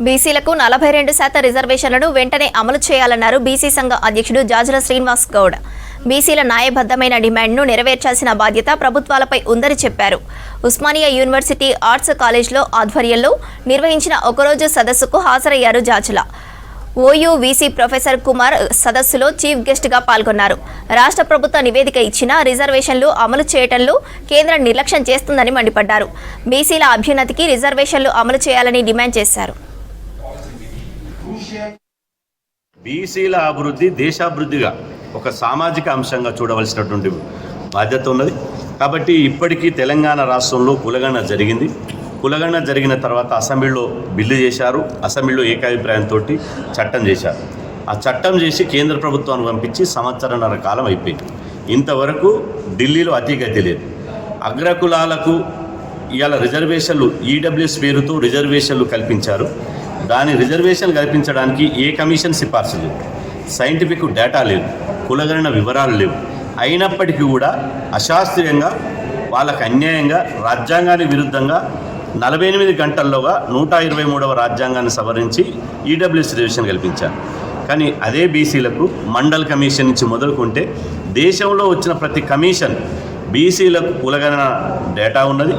బీసీలకు 42% రిజర్వేషన్లను వెంటనే అమలు చేయాలన్నారు బీసీ సంఘ అధ్యక్షుడు జాజుల శ్రీనివాస్ గౌడ్. బీసీల న్యాయబద్ధమైన డిమాండ్ను నెరవేర్చాల్సిన బాధ్యత ప్రభుత్వాలపై ఉందని చెప్పారు. ఉస్మానియా యూనివర్సిటీ ఆర్ట్స్ కాలేజ్లో ఆధ్వర్యంలో నిర్వహించిన ఒకరోజు సదస్సుకు హాజరయ్యారు జాజుల. ఓయూవీసీ ప్రొఫెసర్ కుమార్ సదస్సులో చీఫ్ గెస్ట్గా పాల్గొన్నారు. రాష్ట్ర ప్రభుత్వ నివేదిక ఇచ్చిన రిజర్వేషన్లు అమలు చేయడంలో కేంద్రం నిర్లక్ష్యం చేస్తుందని మండిపడ్డారు. బీసీల అభ్యున్నతికి రిజర్వేషన్లు అమలు చేయాలని డిమాండ్ చేశారు. బీసీల అభివృద్ధి దేశాభివృద్ధిగా ఒక సామాజిక అంశంగా చూడవలసినటువంటి బాధ్యత ఉన్నది. కాబట్టి ఇప్పటికీ తెలంగాణ రాష్ట్రంలో కులగణన జరిగింది. కులగణన జరిగిన తర్వాత అసెంబ్లీలో బిల్లు చేశారు. అసెంబ్లీలో ఏకాభిప్రాయంతో చట్టం చేశారు. ఆ చట్టం చేసి కేంద్ర ప్రభుత్వాన్ని పంపించి సంవత్సరన్నర కాలం అయిపోయింది. ఇంతవరకు ఢిల్లీలో అతిగతి లేదు. అగ్రకులాలకు ఇవాళ రిజర్వేషన్లు ఈడబ్ల్యూఎస్ పేరుతో రిజర్వేషన్లు కల్పించారు. దాని రిజర్వేషన్ కల్పించడానికి ఏ కమిషన్ సిఫార్సు లేదు, సైంటిఫిక్ డేటా లేదు, కులగణన వివరాలు లేవు. అయినప్పటికీ కూడా అశాస్త్రీయంగా వాళ్ళకు అన్యాయంగా రాజ్యాంగానికి విరుద్ధంగా 48 గంటల్లోగా 123వ రాజ్యాంగాన్ని సవరించి ఈడబ్ల్యూఎస్ రిజర్వేషన్ కల్పించారు. కానీ అదే బీసీలకు మండల్ కమిషన్ నుంచి మొదలుకుంటే దేశంలో వచ్చిన ప్రతి కమిషన్ బీసీలకు కులగణన డేటా ఉన్నది.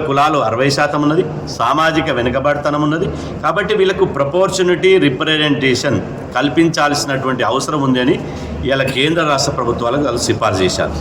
కులాలు 60% ఉన్నది. సామాజిక వెనుకబడితనం ఉన్నది. కాబట్టి వీళ్ళకు ప్రపోర్చునిటీ రిప్రజెంటేషన్ కల్పించాల్సినటువంటి అవసరం ఉంది అని ఇలా కేంద్ర రాష్ట్ర ప్రభుత్వాలకు వాళ్ళు సిఫార్సు చేశారు.